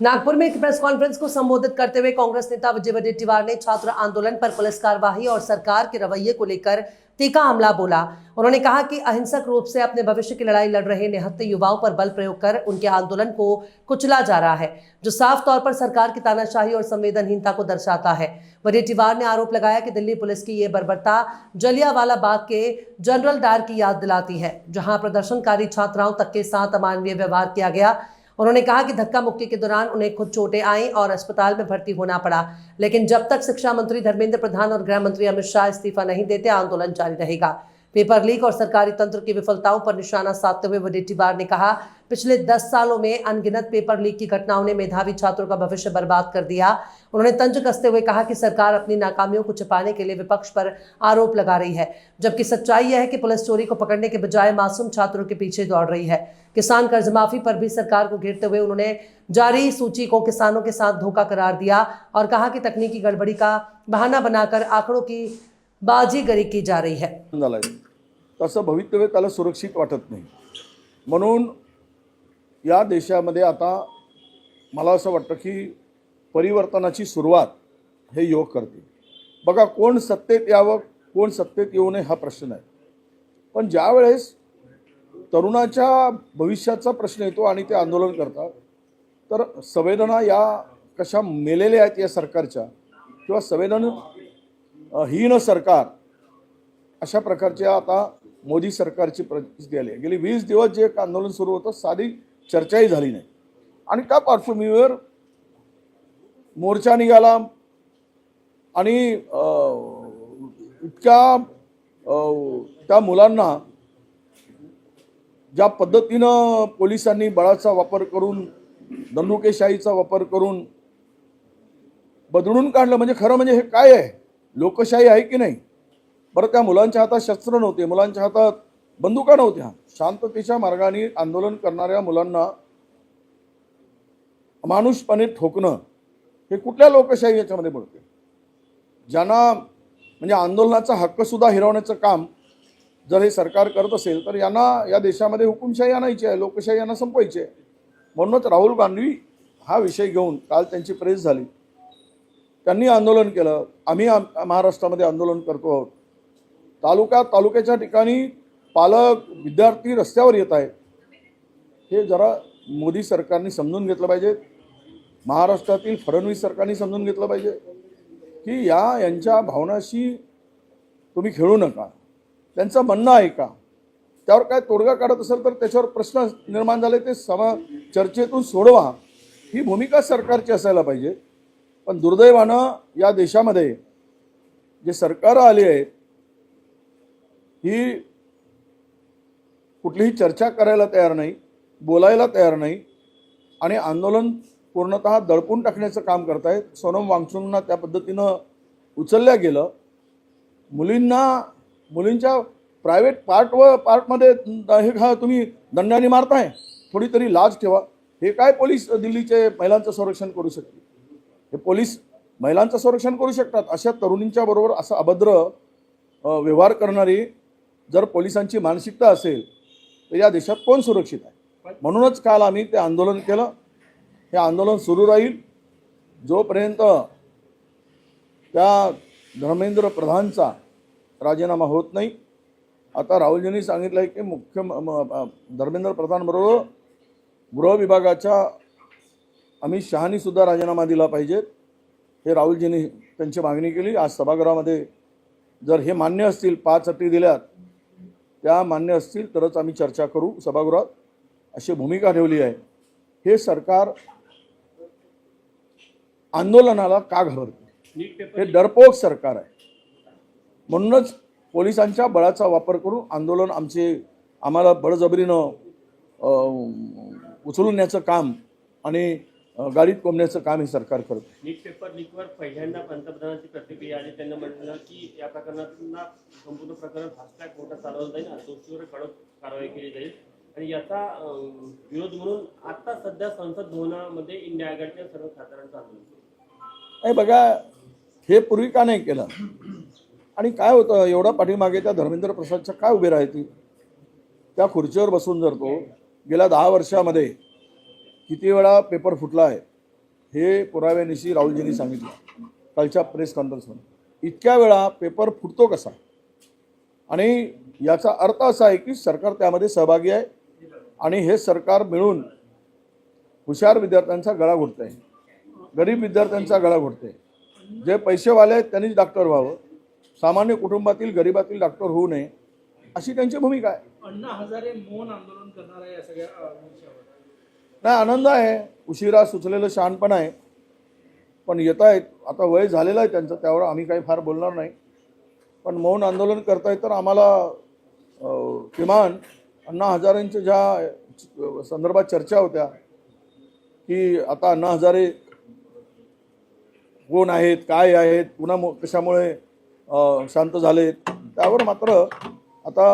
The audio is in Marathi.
नागपुर में एक प्रेस कॉन्फ्रेंस को संबोधित करते हुए कांग्रेस नेता विजय वडेट्टीवार ने छात्र आंदोलन पर पुलिस कार्यवाही और सरकार के रवैये को लेकर तीखा हमला बोला। उन्होंने कहा कि अहिंसक रूप से अपने भविष्य की लड़ाई लड़ रहे निहत्थे युवाओं पर बल प्रयोग कर उनके आंदोलन को कुचला जा रहा है, जो साफ तौर पर सरकार की तानाशाही और संवेदनहीनता को दर्शाता है। वडेट्टीवार ने आरोप लगाया कि दिल्ली पुलिस की ये बर्बरता जलियांवाला बाग के जनरल डायर की याद दिलाती है, जहां प्रदर्शनकारी छात्राओं तक के साथ अमानवीय व्यवहार किया गया। उन्होंने कहा कि धक्का मुक्की के दौरान उन्हें खुद चोटें आईं और अस्पताल में भर्ती होना पड़ा, लेकिन जब तक शिक्षा मंत्री धर्मेंद्र प्रधान और गृह मंत्री अमित शाह इस्तीफा नहीं देते आंदोलन जारी रहेगा। पेपर लीक और सरकारी तंत्र की विफलताओं पर निशाना साधते हुए वडेट्टीवार ने कहा, पिछले 10 सालों में अनगिनत पेपर लीक की घटनाओं ने मेधावी छात्रों का भविष्य बर्बाद कर दिया। उन्होंने तंज कसते हुए कहा कि सरकार अपनी नाकामियों को छिपाने के लिए विपक्ष पर आरोप लगा रही है, जबकि सच्चाई यह है कि पुलिस चोरी को पकड़ने के बजाय मासूम छात्रों के पीछे दौड़ रही है। किसान कर्ज माफी पर भी सरकार को घेरते हुए उन्होंने जारी सूची को किसानों के साथ धोखा करार दिया और कहा कि तकनीकी गड़बड़ी का बहाना बनाकर आंकड़ों की बाजीगरी की जा रही है। तसं भवितव्य त्याला सुरक्षित वाटत नाही, म्हणून या देशामध्ये आता मला असं वाटतं की परिवर्तनाची सुरुवात हे युवक करतील। बघा, कोण सत्तेत यावं कोण सत्तेत येऊ नये हा प्रश्न आहे, पण ज्या वेळेस तरुणाच्या भविष्याचा प्रश्न येतो आणि ते आंदोलन करतात, तर संवेदना या कशा मेलेल्या आहेत या सरकारच्या, किंवा संवेदनहीन सरकार अशा प्रकारचे आता मोदी सरकारची परिस्थिती आली आहे। गेली 20 दिवस जे आंदोलन सुरू होतं साधी चर्चाही झाली नाही, आणि त्या पार्श्वभूमीवर मोर्चा निघाला आणि इतक्या त्या मुलांना ज्या पद्धतीनं पोलिसांनी बळाचा वापर करून दंडुकेशाहीचा वापर करून बदलून काढलं, म्हणजे खरं म्हणजे हे काय आहे, लोकशाही आहे की नाही? बरं, त्या मुलांच्या हातात शस्त्र नव्हते, मुलांच्या हातात बंदुका नव्हत्या। शांततेच्या मार्गाने आंदोलन करणाऱ्या मुलांना अमानुषपणे ठोकणं हे कुठल्या लोकशाही याच्यामध्ये पडते? ज्यांना म्हणजे आंदोलनाचा हक्क सुद्धा हिरावण्याचं काम जर हे सरकार करत असेल, तर यांना या देशामध्ये हुकुमशाही आणायची आहे, लोकशाही यांना संपवायची आहे। म्हणूनच राहुल गांधी हा विषय घेऊन काल त्यांची प्रेस झाली, त्यांनी आंदोलन केलं। आम्ही महाराष्ट्रामध्ये आंदोलन करतो आहोत। तालुक्याच्या ठिकाणी पालक विद्यार्थी रस्त्यावर येत आहेत। हे जरा मोदी सरकारने समजून घेतलं पाहिजे, महाराष्ट्रातील फडणवीस सरकारने समजून घेतलं पाहिजे की यांच्या भावनाशी तुम्ही खेळू नका, त्यांचं म्हणणं आहे का, त्यावर काय तोडगा काढत असेल तर त्याच्यावर प्रश्न निर्माण झाले ते चर्चेतून सोडवा, ही भूमिका सरकारची असायला पाहिजे। पण दुर्दैवानं या देशामध्ये जे सरकार आली आहे ही कुठलीही चर्चा करायला तयार नाही, बोलायला तयार नाही, आणि आंदोलन पूर्णतः दडपून टाकण्याचं काम करतायत। सोनम वांगचुकना त्या पद्धतीनं उचलल्या गेलं। मुलींच्या प्रायव्हेट पार्टमध्ये हे तुम्ही दंडाने मारताय, थोडी तरी लाज ठेवा। हे काय पोलीस दिल्लीचे महिलांचं संरक्षण करू शकतील? हे पोलीस महिलांचं संरक्षण करू शकतात? अशा तरुणींच्या बरोबर असा अभद्र व्यवहार करणारी जर पोलिसांची मानसिकता असेल तर या देशात कोण सुरक्षित आहे? म्हणूनच काल आम्ही ते आंदोलन केलं। हे आंदोलन सुरू राहील जोपर्यंत त्या धर्मेंद्र प्रधानचा राजीनामा होत नाही। आता राहुलजींनी सांगितलं आहे की धर्मेंद्र प्रधान बरोबर गृह विभागाच्या अमित शहानी सुद्धा राजीनामा दिला पाहिजे। हे राहुलजींनी त्यांची मागणी केली। आज सभागृहामध्ये जर हे मान्य असतील, 5 अटी दिल्यात त्या मान्य असतील तरच आम्ही चर्चा करू सभागृहात, अशी भूमिका ठेवली आहे। हे सरकार आंदोलनाला का घाबरते? हे डरपोक सरकार आहे। म्हणूनच पोलिसांच्या बळाचा वापर करून आंदोलन आम्हाला बळजबरीनं उचलून न्यायचं काम आणि गाडीत कोंबण्याचं काम हे सरकार करतं। नीट पेपर लीकवर पहिल्यांदा पंतप्रधानांची प्रतिक्रिया आली। त्यांना म्हटलं की या प्रकरणातला संपूर्ण प्रकरण फास्ट कोर्टात चालवलं जाईल आणि दोषीवर कडक कारवाई केली जाईल, आणि याचा विरोध म्हणून आता सध्या संसद भवनामध्ये इंडिया आघाडीच्या सर्व खासदारांचं आंदोलन आहे। बघा, हे पूर्वी का नाही केलं? आणि काय होतं, एवढा पाठीमागे त्या धर्मेंद्र प्रसादच्या काय उभे राहतील? त्या खुर्चीवर बसून जर तो गेल्या 10 वर्षामध्ये किती वेळा पेपर फुटला आहे, हे पुराव्यानिशी राहुलजींनी सांगितलं कालच्या प्रेस कॉन्फरन्समध्ये. इतक्या वेळा पेपर फुटतो कसा? आणि याचा अर्थ असा आहे की सरकार त्यामध्ये सहभागी आहे आणि हे सरकार मिळून हुशार विद्यार्थ्यांचा गळा घोटत आहे, गरीब विद्यार्थ्यांचा गळा घोटत आहे. जे पैसेवाले आहेत त्यांनीच डॉक्टर व्हावं, सामान्य कुटुंबातील गरिबातील डॉक्टर होऊ नये, अशी त्यांची भूमिका आहे. अण्णा हजारे मौन आंदोलन करणार आहे या सगळ्या विषयावर. नाही, आनंद आहे, उशिरा सुचलेलं शहाणपण आहे, पण येत आहेत. आता वय झालेलं आहे त्यांचं, त्यावर आम्ही काही फार बोलणार नाही. पण मौन आंदोलन करतायत तर आम्हाला किमान अण्णा हजारेंच्या ज्या संदर्भात चर्चा होत्या की आता अण्णा हजारे कोण आहेत, काय आहेत, पुन्हा कशामुळे शांत झालेत, त्यावर मात्र आता